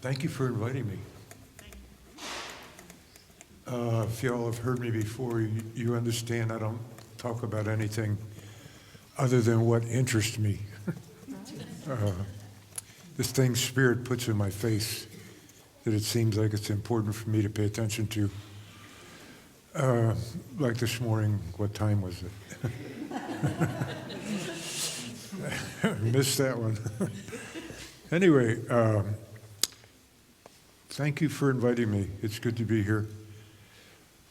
Thank you for inviting me. If y'all have heard me before, you understand I don't talk about anything other than what interests me. This thing Spirit puts in my face that it seems like it's important for me to pay attention to. Like this morning, what time was it? Missed that one. Anyway, thank you for inviting me. It's good to be here.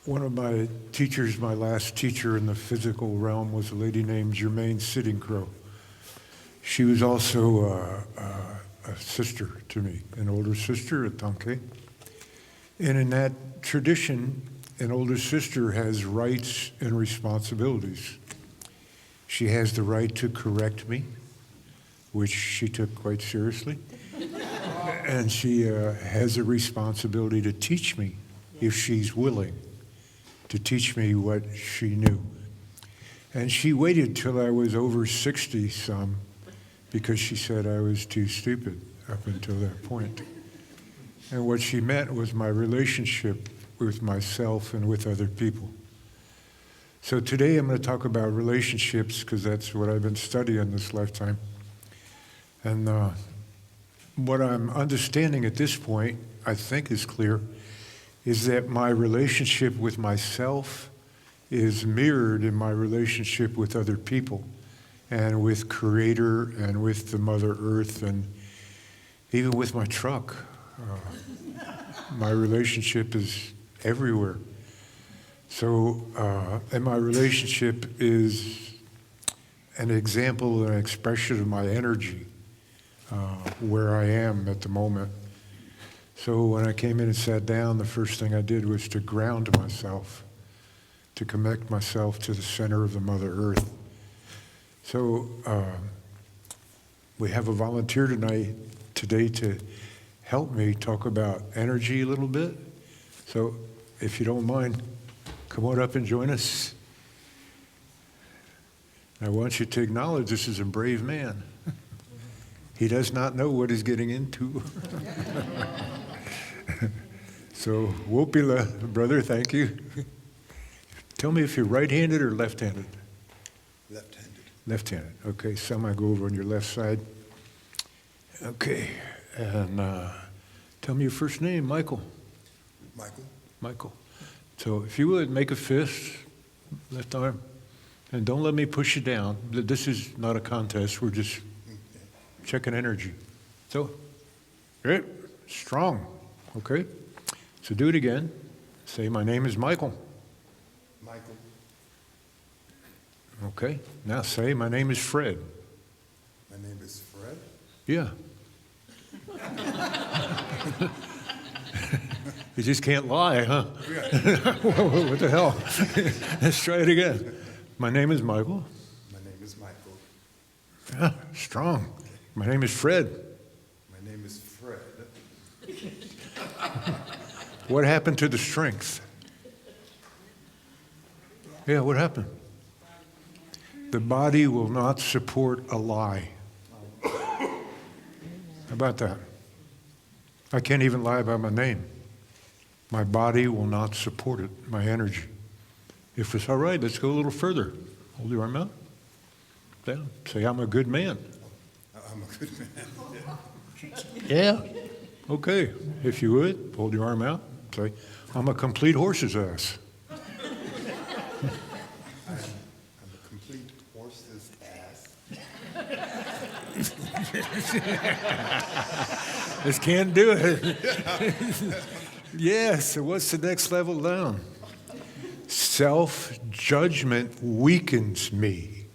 One of my teachers, my last teacher in the physical realm, was a lady named Germaine Sitting Crow. She was also a sister to me, an older sister, a tanke. And in that tradition, an older sister has rights and responsibilities. She has the right to correct me, which she took quite seriously. And she has a responsibility to teach me, if she's willing, to teach me what she knew. And she waited till I was over 60 some, because she said I was too stupid up until that point. And what she meant was my relationship with myself and with other people. So today I'm going to talk about relationships, because that's what I've been studying this lifetime. And what I'm understanding at this point, I think is clear, is that my relationship with myself is mirrored in my relationship with other people, and with Creator, and with the Mother Earth, and even with my truck. My relationship is everywhere. So, and my relationship is an example, an expression of my energy, where I am at the moment. So when I came in and sat down, the first thing I did was to ground myself, to connect myself to the center of the Mother Earth. So we have a volunteer today to help me talk about energy a little bit. So if you don't mind, come on up and join us. I want you to acknowledge this is a brave man. He does not know what he's getting into. So, Wopila, brother, thank you. Tell me if you're right-handed or left-handed? Left-handed. Left-handed. Okay, some I go over on your left side. Okay, and tell me your first name, Michael. Michael. Michael. So if you would, make a fist, left arm, and don't let me push you down. This is not a contest. We're just checking energy. So, great, strong, okay? So do it again. Say, my name is Michael. Michael. Okay, now say, my name is Fred. My name is Fred. Yeah. You just can't lie, huh? What the hell? Let's try it again. My name is Michael. My name is Michael. Yeah, strong. My name is Fred. My name is Fred. What happened to the strength? Yeah, what happened? The body will not support a lie. How about that? I can't even lie about my name. My body will not support it, my energy. If it's all right, let's go a little further. Hold your arm out. Down. Say, I'm a good man. I'm a good man. Yeah. Okay. If you would, hold your arm out. Say, I'm a complete horse's ass. I'm a complete horse's ass. This can't do it. Yes, so what's the next level down? Self-judgment weakens me.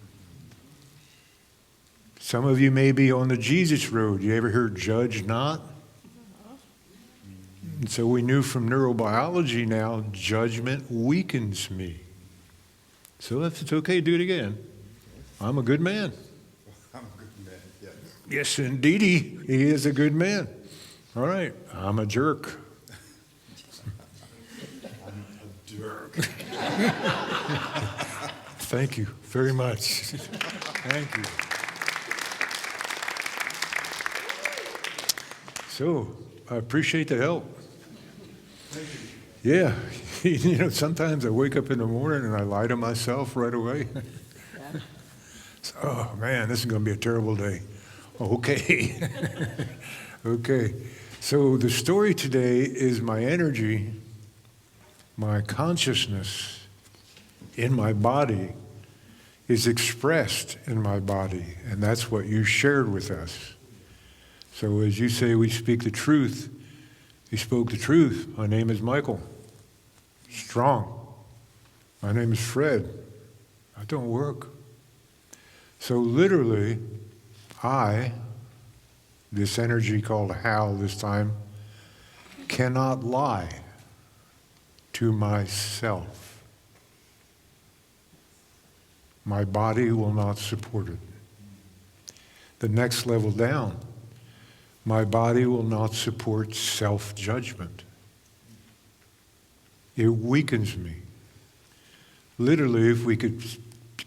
Some of you may be on the Jesus road. You ever heard judge not? And so we knew from neurobiology now, judgment weakens me. So if it's okay, do it again. I'm a good man. I'm a good man, yes. Yes, indeed, he is a good man. All right, I'm a jerk. I'm a jerk. Thank you very much. Thank you. So, I appreciate the help. Yeah, sometimes I wake up in the morning and I lie to myself right away. Yeah. Oh man, this is going to be a terrible day. Okay. Okay. So the story today is my energy, my consciousness in my body is expressed in my body, and that's what you shared with us. So as you say, we speak the truth. You spoke the truth. My name is Michael. Strong. My name is Fred. That don't work. So literally, this energy called Hal this time, cannot lie to myself. My body will not support it. The next level down, my body will not support self-judgment. It weakens me. Literally, if we could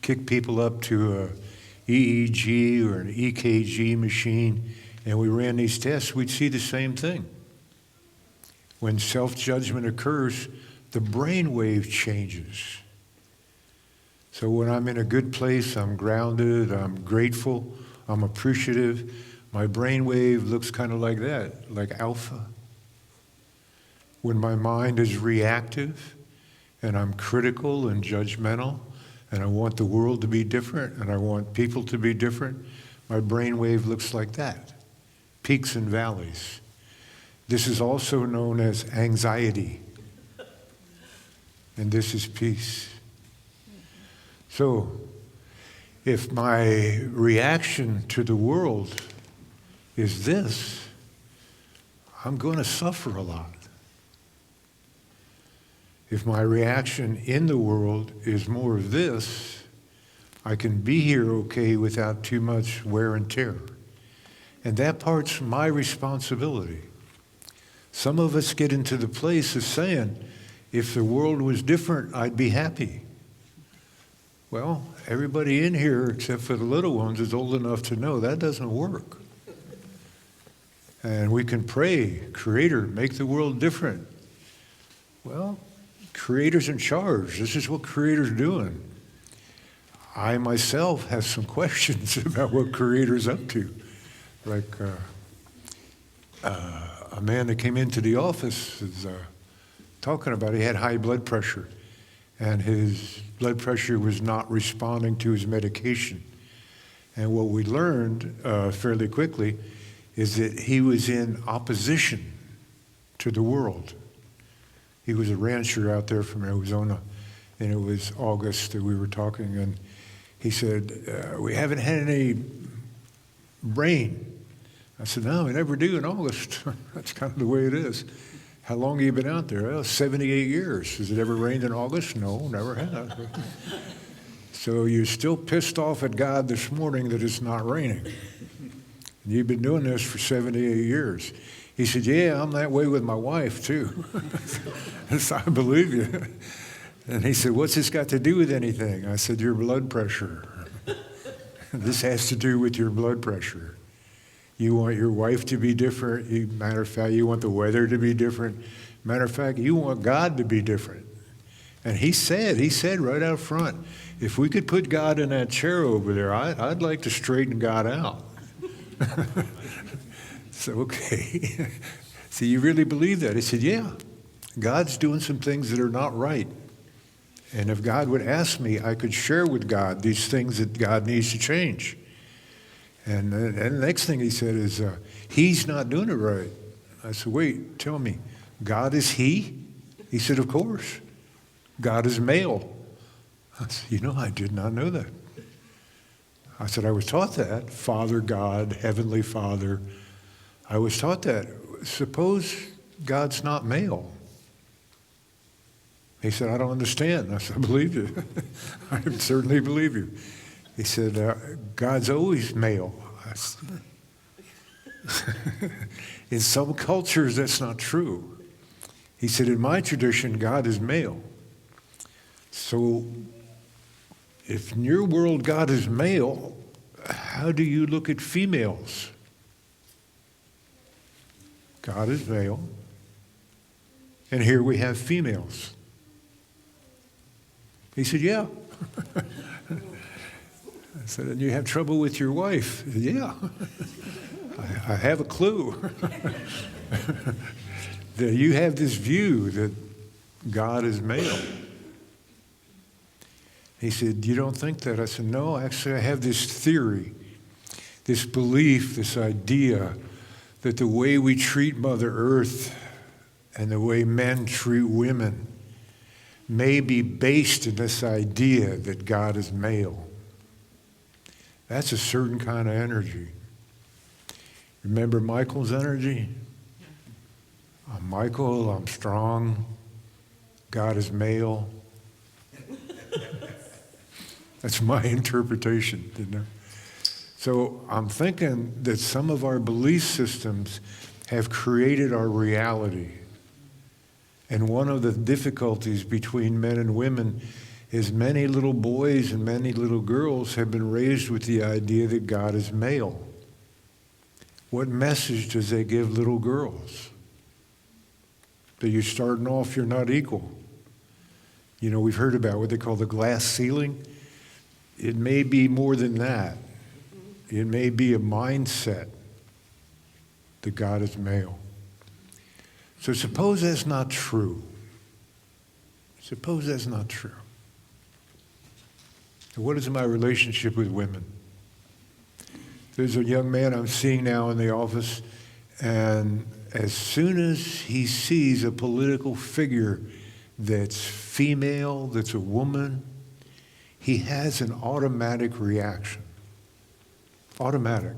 kick people up to a EEG or an EKG machine and we ran these tests, we'd see the same thing. When self-judgment occurs, the brain wave changes. So when I'm in a good place, I'm grounded, I'm grateful, I'm appreciative, my brain wave looks kind of like that, like alpha. When my mind is reactive and I'm critical and judgmental and I want the world to be different and I want people to be different, my brain wave looks like that, peaks and valleys. This is also known as anxiety, and this is peace. So, if my reaction to the world is this, I'm going to suffer a lot. If my reaction in the world is more of this, I can be here okay without too much wear and tear. And that part's my responsibility. Some of us get into the place of saying, if the world was different, I'd be happy. Well, everybody in here, except for the little ones, is old enough to know that doesn't work. And we can pray, Creator, make the world different. Well, Creator's in charge. This is what Creator's doing. I myself have some questions about what Creator's up to. Like a man that came into the office is talking about he had high blood pressure, and his blood pressure was not responding to his medication. And what we learned fairly quickly is that he was in opposition to the world. He was a rancher out there from Arizona, and it was August that we were talking, and he said, we haven't had any rain. I said, no, we never do in August. That's kind of the way it is. How long have you been out there? Well, 78 years. Has it ever rained in August? No, never has. So you're still pissed off at God this morning that it's not raining. And you've been doing this for 78 years. He said, yeah, I'm that way with my wife too. So I believe you. And he said, what's this got to do with anything? I said, your blood pressure. This has to do with your blood pressure. You want your wife to be different. Matter of fact, you want the weather to be different. Matter of fact, you want God to be different. And he said right out front, if we could put God in that chair over there, I'd like to straighten God out. So, okay. So you really believe that? He said, yeah, God's doing some things that are not right. And if God would ask me, I could share with God these things that God needs to change. And the next thing he said is, he's not doing it right. I said, wait, tell me, God is he? He said, of course. God is male. I said, I did not know that. I said, I was taught that. Father God, Heavenly Father. I was taught that. Suppose God's not male. He said, I don't understand. I said, I believe you. I certainly believe you. He said, God's always male. In some cultures, that's not true. He said, in my tradition, God is male. So if in your world God is male, how do you look at females? God is male. And here we have females. He said, yeah. I said, and you have trouble with your wife? Said, yeah. I have a clue. That you have this view that God is male. He said, you don't think that? I said, no, actually I have this theory, this belief, this idea that the way we treat Mother Earth and the way men treat women may be based in this idea that God is male. That's a certain kind of energy. Remember Michael's energy? I'm Michael, I'm strong, God is male. That's my interpretation, you know. So I'm thinking that some of our belief systems have created our reality. And one of the difficulties between men and women is many little boys and many little girls have been raised with the idea that God is male. What message does that give little girls? That you're starting off, you're not equal. You know, we've heard about what they call the glass ceiling. It may be more than that. It may be a mindset that God is male. So suppose that's not true. Suppose that's not true. What is my relationship with women? There's a young man I'm seeing now in the office, and as soon as he sees a political figure that's female, that's a woman, he has an automatic reaction. Automatic.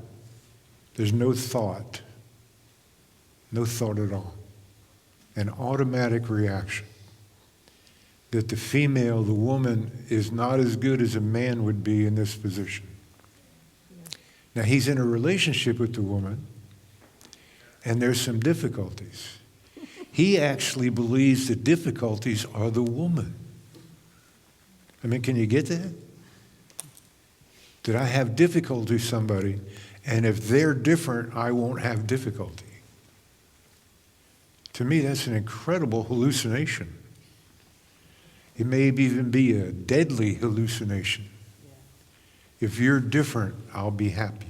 There's no thought. No thought at all. An automatic reaction. That the female, the woman, is not as good as a man would be in this position. Now, he's in a relationship with the woman, and there's some difficulties. He actually believes the difficulties are the woman. I mean, can you get that? That I have difficulty with somebody, and if they're different, I won't have difficulty. To me, that's an incredible hallucination. It may even be a deadly hallucination. If you're different, I'll be happy.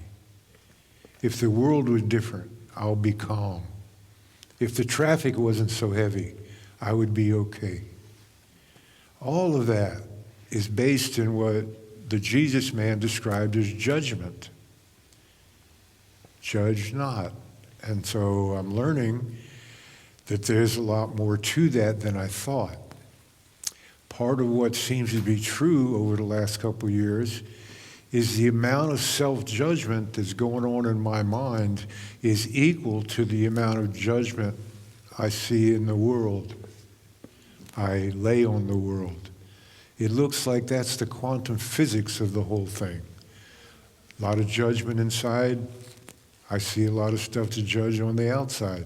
If the world was different, I'll be calm. If the traffic wasn't so heavy, I would be okay. All of that is based in what the Jesus man described as judgment. Judge not. And so I'm learning that there's a lot more to that than I thought. Part of what seems to be true over the last couple of years is the amount of self-judgment that's going on in my mind is equal to the amount of judgment I see in the world. I lay on the world. It looks like that's the quantum physics of the whole thing. A lot of judgment inside. I see a lot of stuff to judge on the outside.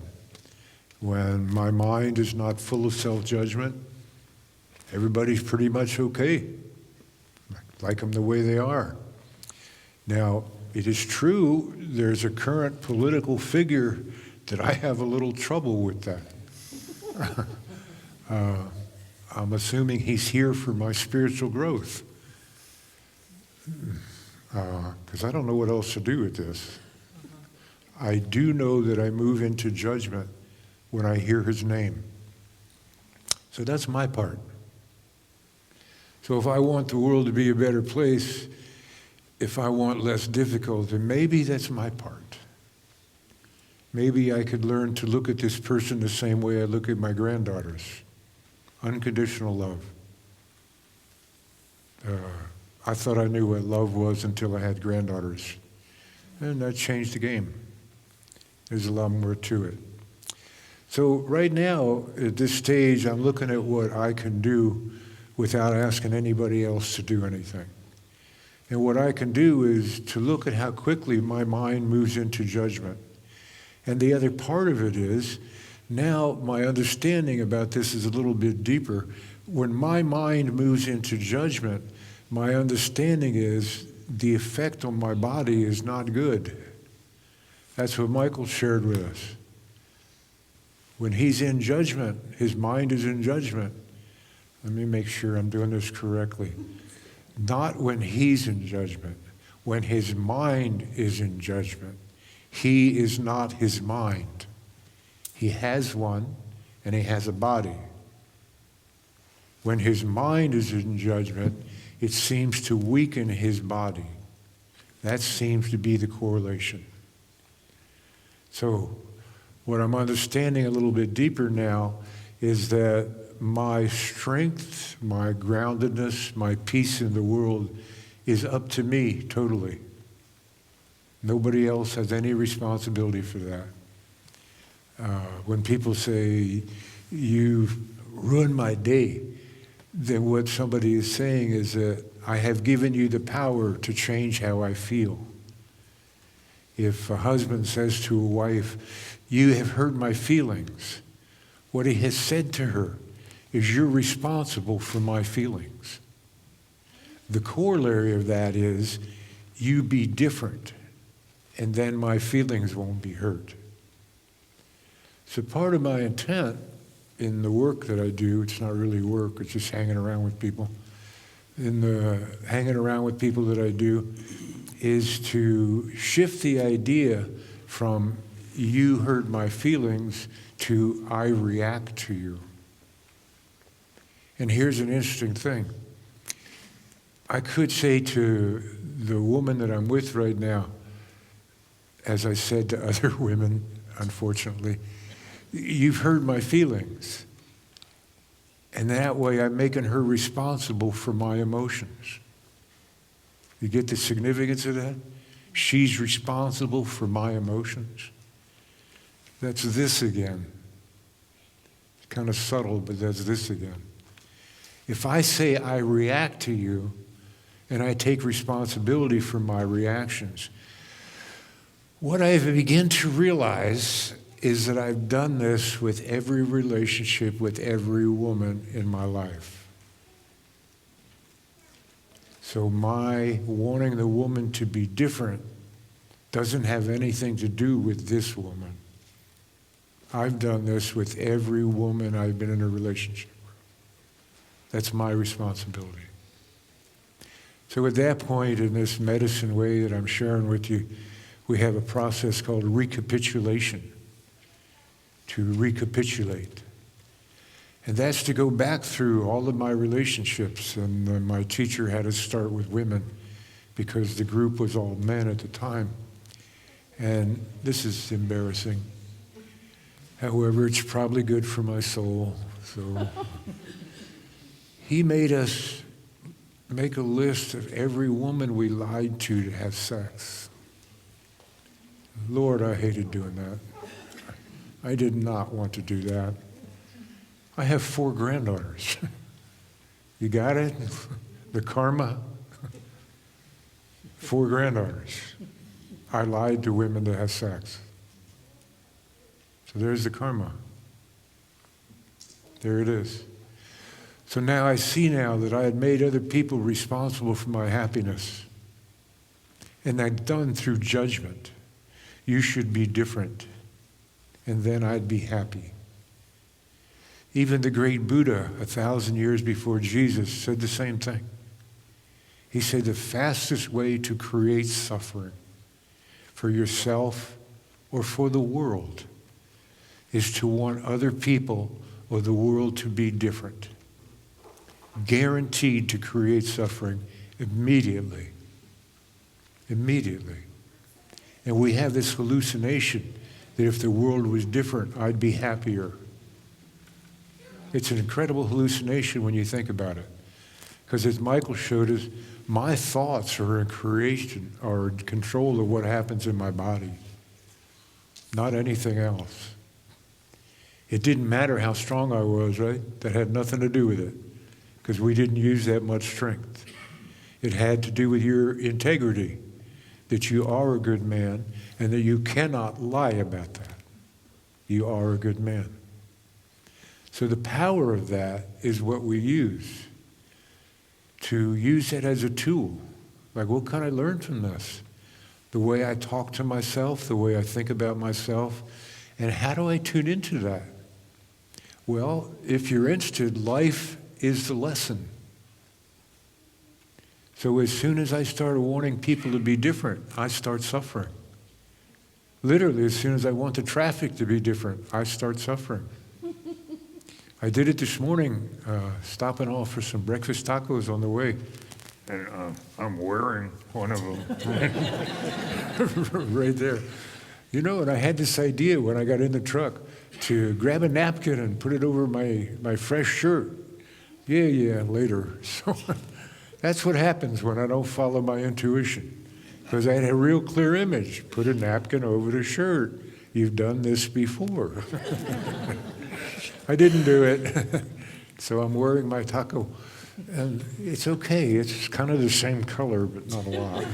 When my mind is not full of self-judgment, everybody's pretty much okay. Like them the way they are. Now, it is true there's a current political figure that I have a little trouble with that. I'm assuming he's here for my spiritual growth. Because I don't know what else to do with this. I do know that I move into judgment when I hear his name. So that's my part. So if I want the world to be a better place, if I want less difficulty, maybe that's my part. Maybe I could learn to look at this person the same way I look at my granddaughters. Unconditional love. I thought I knew what love was until I had granddaughters. And that changed the game. There's a lot more to it. So right now, at this stage, I'm looking at what I can do without asking anybody else to do anything. And what I can do is to look at how quickly my mind moves into judgment. And the other part of it is, now my understanding about this is a little bit deeper. When my mind moves into judgment, my understanding is the effect on my body is not good. That's what Michael shared with us. When he's in judgment, his mind is in judgment. Let me make sure I'm doing this correctly. Not when he's in judgment, when his mind is in judgment. He is not his mind. He has one, and he has a body. When his mind is in judgment, it seems to weaken his body. That seems to be the correlation. So, what I'm understanding a little bit deeper now is that my strength, my groundedness, my peace in the world is up to me totally. Nobody else has any responsibility for that. When people say, "You've ruined my day," then what somebody is saying is that I have given you the power to change how I feel. If a husband says to a wife, "You have hurt my feelings," what he has said to her is, "You're responsible for my feelings." The corollary of that is, "You be different, and then my feelings won't be hurt." So part of my intent in the work that I do, it's not really work, it's just hanging around with people. In the hanging around with people that I do is to shift the idea from "you hurt my feelings" to "I react to you." And here's an interesting thing. I could say to the woman that I'm with right now, as I said to other women, unfortunately, "You've hurt my feelings." And that way I'm making her responsible for my emotions. You get the significance of that? She's responsible for my emotions. That's this again. It's kind of subtle, but that's this again. If I say I react to you and I take responsibility for my reactions, what I begin to realize is that I've done this with every relationship with every woman in my life. So my wanting the woman to be different doesn't have anything to do with this woman. I've done this with every woman I've been in a relationship with. That's my responsibility. So at that point, in this medicine way that I'm sharing with you, we have a process called recapitulation. To recapitulate. And that's to go back through all of my relationships. And my teacher had us start with women because the group was all men at the time. And this is embarrassing. However, it's probably good for my soul. So he made us make a list of every woman we lied to have sex. Lord, I hated doing that. I did not want to do that. I have 4 granddaughters. You got it? The karma? 4 granddaughters. I lied to women to have sex. So there's the karma. There it is. So now I see now that I had made other people responsible for my happiness. And I'd done through judgment. You should be different. And then I'd be happy. Even the great Buddha, 1,000 years before Jesus, said the same thing. He said the fastest way to create suffering for yourself or for the world is to want other people or the world to be different. Guaranteed to create suffering immediately. Immediately. And we have this hallucination that if the world was different, I'd be happier. It's an incredible hallucination when you think about it. Because as Michael showed us, my thoughts are in creation, are in control of what happens in my body, not anything else. It didn't matter how strong I was, right? That had nothing to do with it, because we didn't use that much strength. It had to do with your integrity, that you are a good man, and that you cannot lie about that. You are a good man. So the power of that is what we use. To use it as a tool. Like, what can I learn from this? The way I talk to myself, the way I think about myself, and how do I tune into that? Well, if you're interested, life is the lesson. So as soon as I started wanting people to be different, I start suffering. Literally, as soon as I want the traffic to be different, I start suffering. I did it this morning, stopping off for some breakfast tacos on the way. And I'm wearing one of them right there. You know, and I had this idea when I got in the truck to grab a napkin and put it over my fresh shirt. Yeah, later. So that's what happens when I don't follow my intuition. Because I had a real clear image. Put a napkin over the shirt. You've done this before. I didn't do it. So I'm wearing my taco. And it's okay. It's kind of the same color, but not a lot.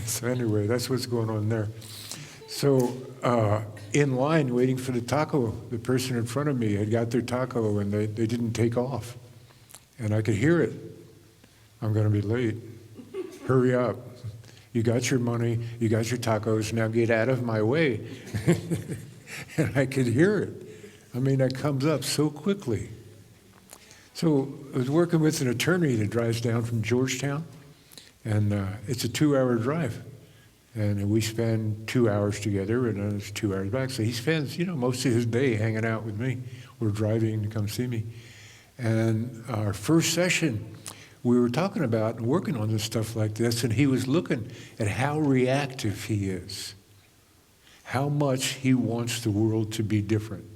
So anyway, that's what's going on there. So in line, waiting for the taco, the person in front of me had got their taco and they didn't take off. And I could hear it. I'm going to be late. Hurry up. You got your money. You got your tacos. Now get out of my way. And I could hear it. I mean, that comes up so quickly. So I was working with an attorney that drives down from Georgetown, and it's a 2-hour drive. And we spend 2 hours together, and then it's 2 hours back. So he spends, most of his day hanging out with me. We're driving to come see me. And our first session, we were talking about and working on this stuff like this, and he was looking at how reactive he is, how much he wants the world to be different.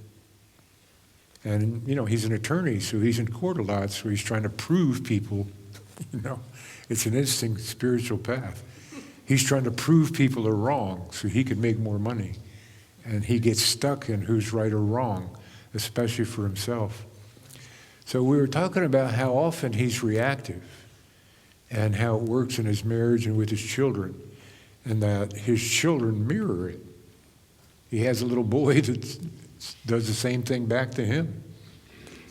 And, he's an attorney, so he's in court a lot, so he's trying to prove people, it's an interesting spiritual path. He's trying to prove people are wrong so he can make more money. And he gets stuck in who's right or wrong, especially for himself. So we were talking about how often he's reactive and how it works in his marriage and with his children, and that his children mirror it. He has a little boy that does the same thing back to him.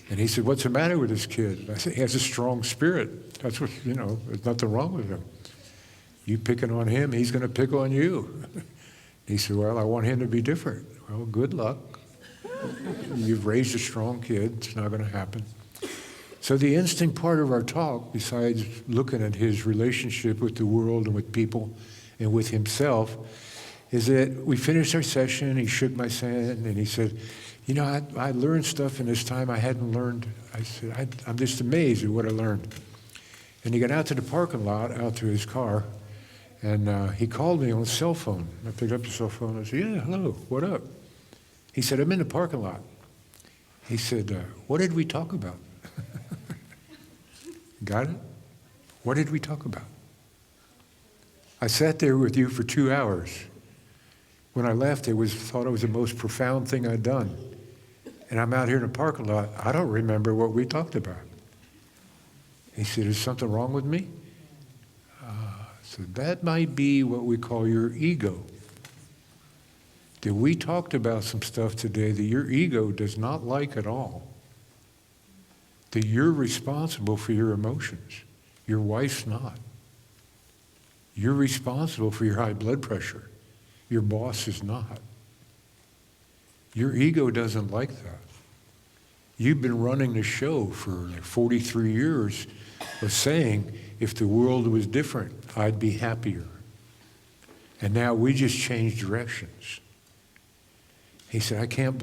And he said, "What's the matter with this kid?" I said, "He has a strong spirit. That's what, there's nothing wrong with him. You picking on him, he's going to pick on you." He said, "Well, I want him to be different." Well, good luck. You've raised a strong kid. It's not going to happen. So the instinct part of our talk, besides looking at his relationship with the world and with people and with himself, is that we finished our session, he shook my hand, and he said, I learned stuff in this time I hadn't learned. I said, I'm just amazed at what I learned. And he got out to the parking lot, out to his car, and he called me on his cell phone. I picked up the cell phone, and I said, "Yeah, hello, what up?" He said, "I'm in the parking lot." He said, "What did we talk about?" Got it? What did we talk about? I sat there with you for 2 hours. When I left, thought it was the most profound thing I'd done. And I'm out here in the parking lot. I don't remember what we talked about. He said, "Is something wrong with me?" So that might be what we call your ego. That we talked about some stuff today that your ego does not like at all. That you're responsible for your emotions. Your wife's not. You're responsible for your high blood pressure. Your boss is not. Your ego doesn't like that. You've been running the show for like 43 years of saying, if the world was different, I'd be happier. And now we just changed directions. He said, I can't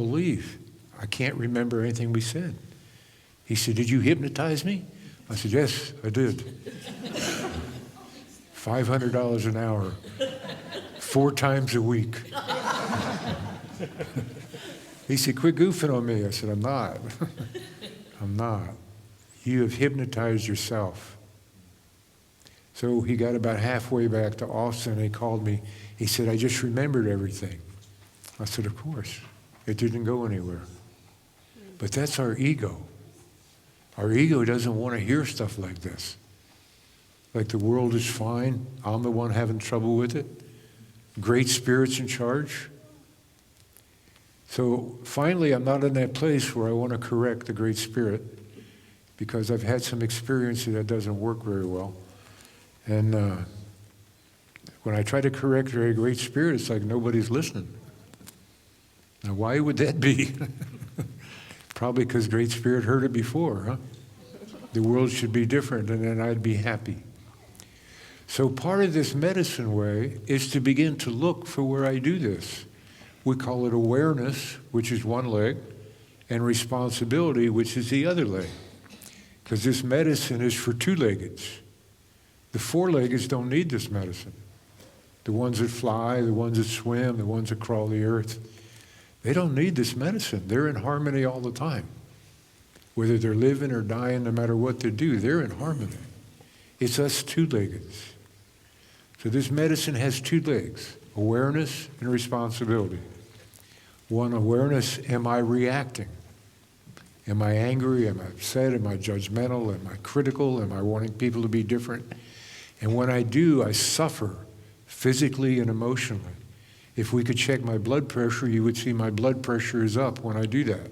remember anything we said. He said, "Did you hypnotize me?" I said, "Yes, I did." $500 an hour, 4 times a week. He said, "Quit goofing on me." I said, "I'm not. I'm not. You have hypnotized yourself." So he got about halfway back to Austin and he called me. He said, "I just remembered everything." I said, "Of course. It didn't go anywhere." But that's our ego. Our ego doesn't want to hear stuff like this. Like the world is fine, I'm the one having trouble with it. Great Spirit's in charge. So finally, I'm not in that place where I want to correct the Great Spirit because I've had some experience that doesn't work very well. And when I try to correct the Great Spirit, it's like nobody's listening. Now, why would that be? Probably because Great Spirit heard it before, huh? The world should be different, and then I'd be happy. So part of this medicine way is to begin to look for where I do this. We call it awareness, which is one leg, and responsibility, which is the other leg. Because this medicine is for two-leggeds. The four-leggeds don't need this medicine. The ones that fly, the ones that swim, the ones that crawl the earth, they don't need this medicine. They're in harmony all the time. Whether they're living or dying, no matter what they do, they're in harmony. It's us two-leggeds. So this medicine has two legs, awareness and responsibility. One, awareness, am I reacting? Am I angry? Am I upset? Am I judgmental? Am I critical? Am I wanting people to be different? And when I do, I suffer physically and emotionally. If we could check my blood pressure, you would see my blood pressure is up when I do that.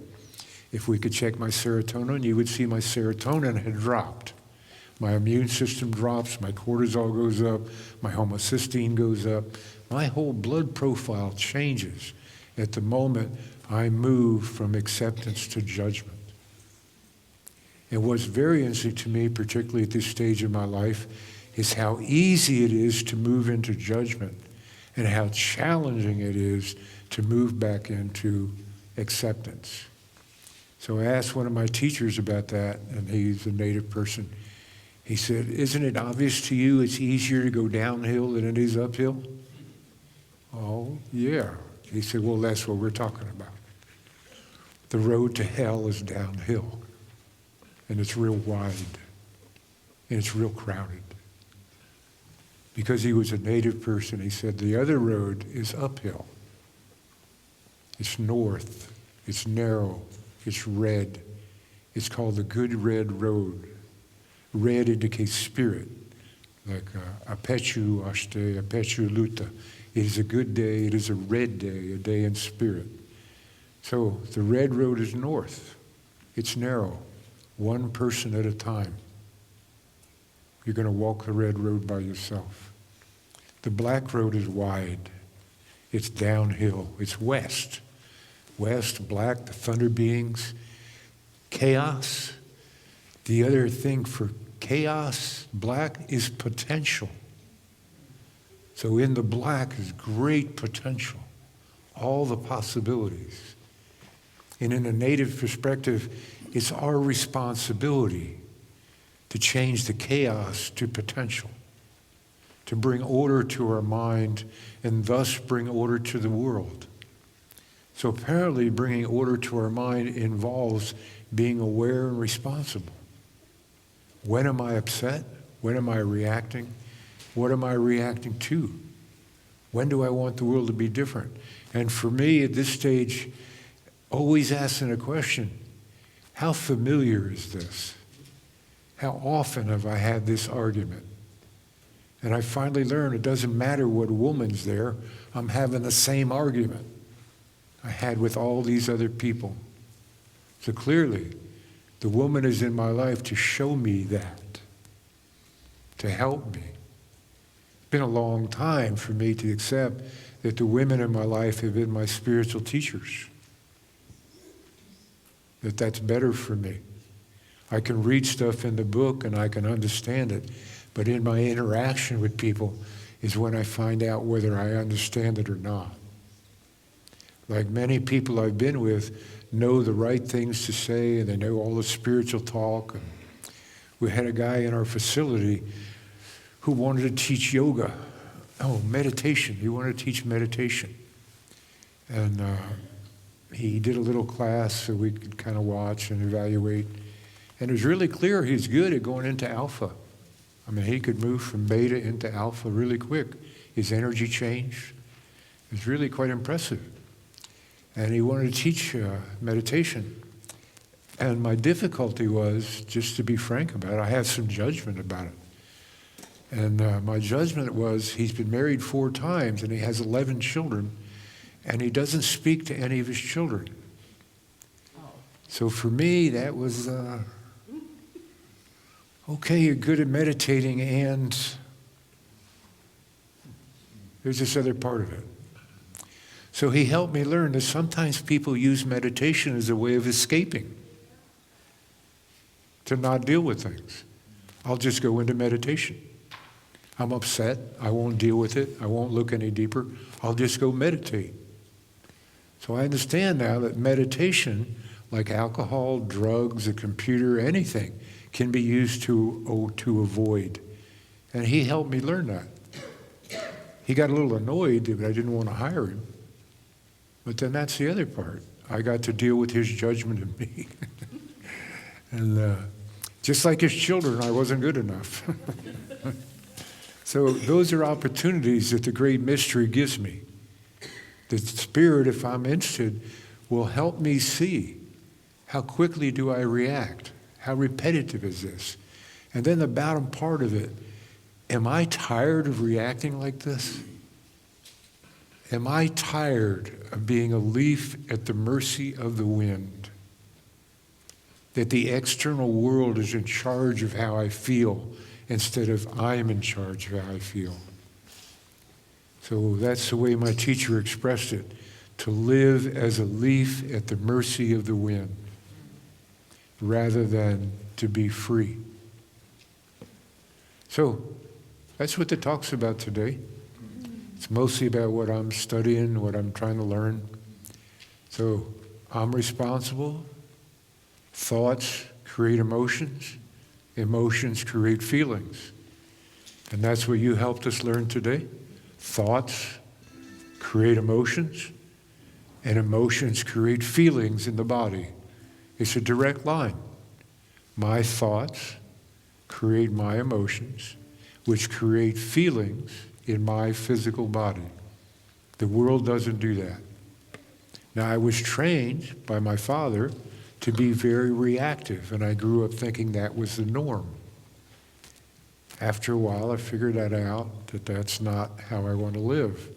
If we could check my serotonin, you would see my serotonin had dropped. My immune system drops, my cortisol goes up, my homocysteine goes up. My whole blood profile changes at the moment I move from acceptance to judgment. And what's very interesting to me, particularly at this stage of my life, is how easy it is to move into judgment and how challenging it is to move back into acceptance. So I asked one of my teachers about that, and he's a native person. He said, isn't it obvious to you it's easier to go downhill than it is uphill? Oh, yeah. He said, well, that's what we're talking about. The road to hell is downhill, and it's real wide, and it's real crowded. Because he was a native person, he said, the other road is uphill. It's north, it's narrow, it's red. It's called the Good Red Road. Red indicates spirit, like apechu ashte, apechu luta. It is a good day, it is a red day, a day in spirit. So the red road is north. It's narrow, one person at a time. You're going to walk the red road by yourself. The black road is wide. It's downhill. It's west. West, black, the thunder beings, chaos. The other thing for chaos, black, is potential. So in the black is great potential, all the possibilities. And in a native perspective, it's our responsibility to change the chaos to potential, to bring order to our mind and thus bring order to the world. So apparently bringing order to our mind involves being aware and responsible. When am I upset? When am I reacting? What am I reacting to? When do I want the world to be different? And for me at this stage, always asking a question, how familiar is this? How often have I had this argument? And I finally learned it doesn't matter what woman's there, I'm having the same argument I had with all these other people. So clearly, the woman is in my life to show me that, to help me. It's been a long time for me to accept that the women in my life have been my spiritual teachers, that that's better for me. I can read stuff in the book and I can understand it, but in my interaction with people is when I find out whether I understand it or not. Like many people I've been with know the right things to say and they know all the spiritual talk. And we had a guy in our facility who wanted to teach yoga. Oh, meditation. He wanted to teach meditation. And he did a little class so we could kind of watch and evaluate. And it was really clear he was good at going into alpha. I mean, he could move from beta into alpha really quick. His energy changed. It was really quite impressive. And he wanted to teach meditation. And my difficulty was, just to be frank about it, I had some judgment about it. And my judgment was, he's been married 4 times and he has 11 children, and he doesn't speak to any of his children. So for me, that was, okay, you're good at meditating, and there's this other part of it. So he helped me learn that sometimes people use meditation as a way of escaping. to not deal with things. I'll just go into meditation. I'm upset. I won't deal with it. I won't look any deeper. I'll just go meditate. So I understand now that meditation, like alcohol, drugs, a computer, anything, can be used to avoid. And he helped me learn that. He got a little annoyed that I didn't want to hire him. But then that's the other part. I got to deal with his judgment of me. And just like his children, I wasn't good enough. So those are opportunities that the great mystery gives me. The Spirit, if I'm interested, will help me see how quickly do I react? How repetitive is this? And then the bottom part of it, am I tired of reacting like this? Am I tired of being a leaf at the mercy of the wind? That the external world is in charge of how I feel instead of I'm in charge of how I feel. So that's the way my teacher expressed it, to live as a leaf at the mercy of the wind, rather than to be free. So that's what the talk's about today. It's mostly about what I'm studying, what I'm trying to learn. So I'm responsible. Thoughts create emotions. Emotions create feelings. And that's what you helped us learn today. Thoughts create emotions, and emotions create feelings in the body. It's a direct line. My thoughts create my emotions, which create feelings in my physical body. The world doesn't do that. Now, I was trained by my father to be very reactive, and I grew up thinking that was the norm. After a while, I figured that out, that that's not how I want to live.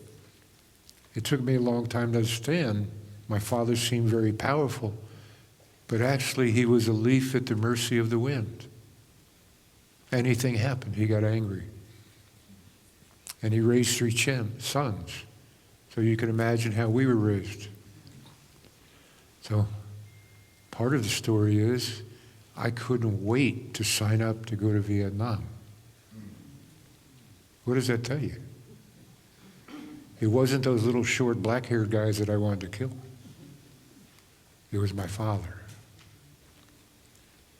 It took me a long time to understand. My father seemed very powerful, but actually he was a leaf at the mercy of the wind. Anything happened, he got angry. And he raised 3 sons. So you can imagine how we were raised. So part of the story is I couldn't wait to sign up to go to Vietnam. What does that tell you? It wasn't those little short black-haired guys that I wanted to kill. It was my father.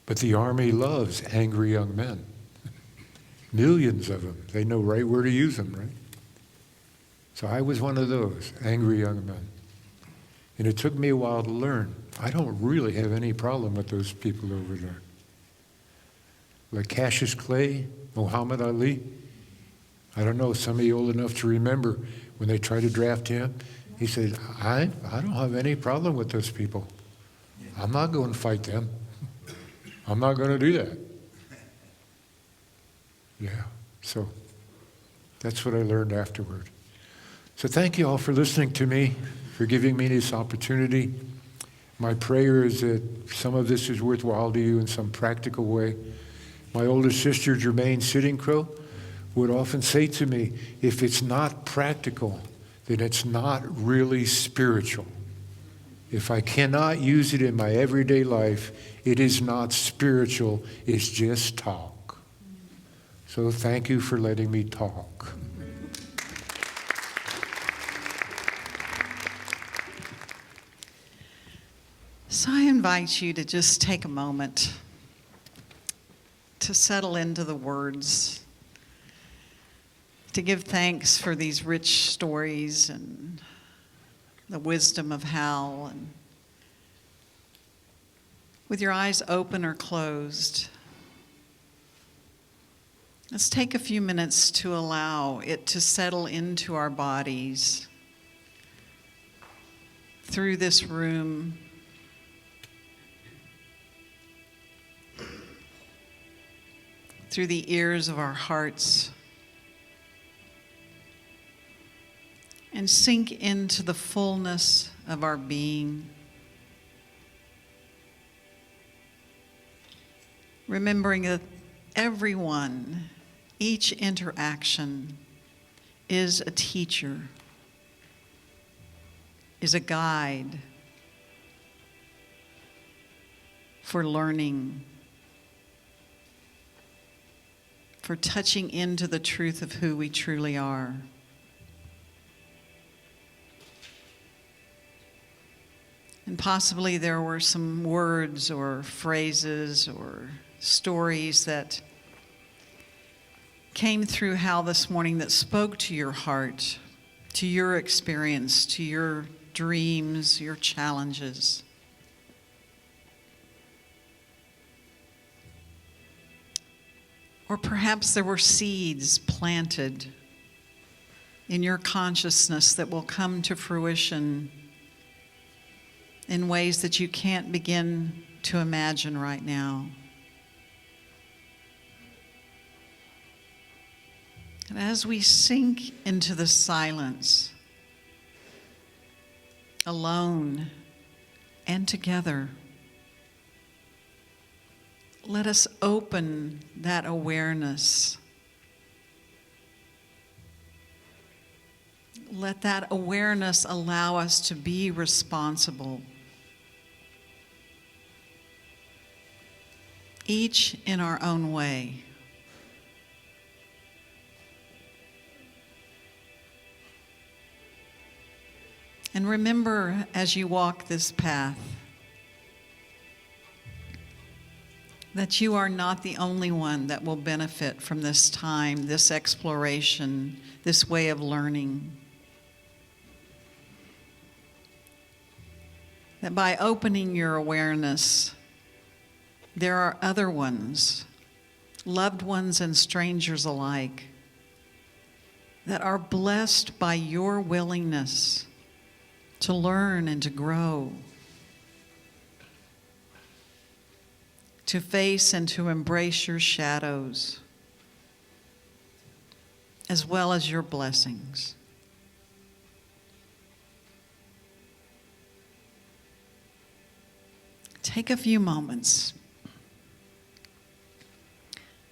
But the Army loves angry young men. Millions of them. They know right where to use them, right? So I was one of those angry young men. And it took me a while to learn. I don't really have any problem with those people over there. Like Cassius Clay, Muhammad Ali. I don't know, some of you old enough to remember when they tried to draft him, he said, I don't have any problem with those people. I'm not going to fight them. I'm not going to do that. Yeah, so that's what I learned afterward. So thank you all for listening to me, for giving me this opportunity. My prayer is that some of this is worthwhile to you in some practical way. My older sister, Jermaine Sitting Crow, would often say to me, if it's not practical, then it's not really spiritual. If I cannot use it in my everyday life, it is not spiritual, it's just talk. So thank you for letting me talk. So I invite you to just take a moment to settle into the words, to give thanks for these rich stories and the wisdom of Hal. And with your eyes open or closed, let's take a few minutes to allow it to settle into our bodies through this room, through the ears of our hearts, and sink into the fullness of our being. Remembering that everyone, each interaction is a teacher, is a guide for learning for touching into the truth of who we truly are. And possibly there were some words or phrases or stories that came through Hal this morning that spoke to your heart, to your experience, to your dreams, your challenges. Or perhaps there were seeds planted in your consciousness that will come to fruition in ways that you can't begin to imagine right now. And as we sink into the silence, alone and together, let us open that awareness. Let that awareness allow us to be responsible, each in our own way. And remember, as you walk this path, that you are not the only one that will benefit from this time, this exploration, this way of learning. That by opening your awareness, there are other ones, loved ones and strangers alike, that are blessed by your willingness to learn and to grow, to face and to embrace your shadows, as well as your blessings. Take a few moments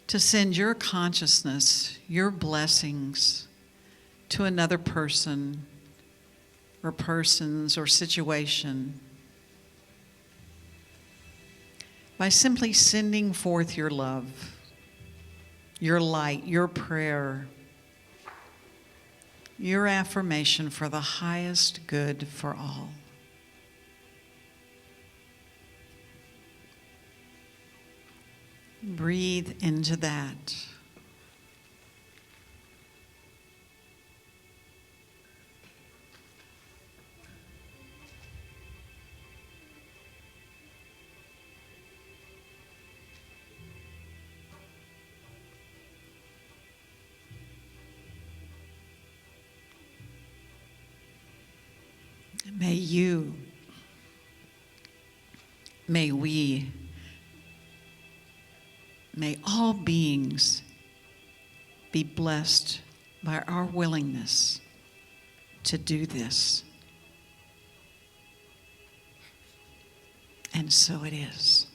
to send your consciousness, your blessings, to another person or persons or situation by simply sending forth your love, your light, your prayer, your affirmation for the highest good for all. Breathe into that. May you, may we, may all beings be blessed by our willingness to do this. And so it is.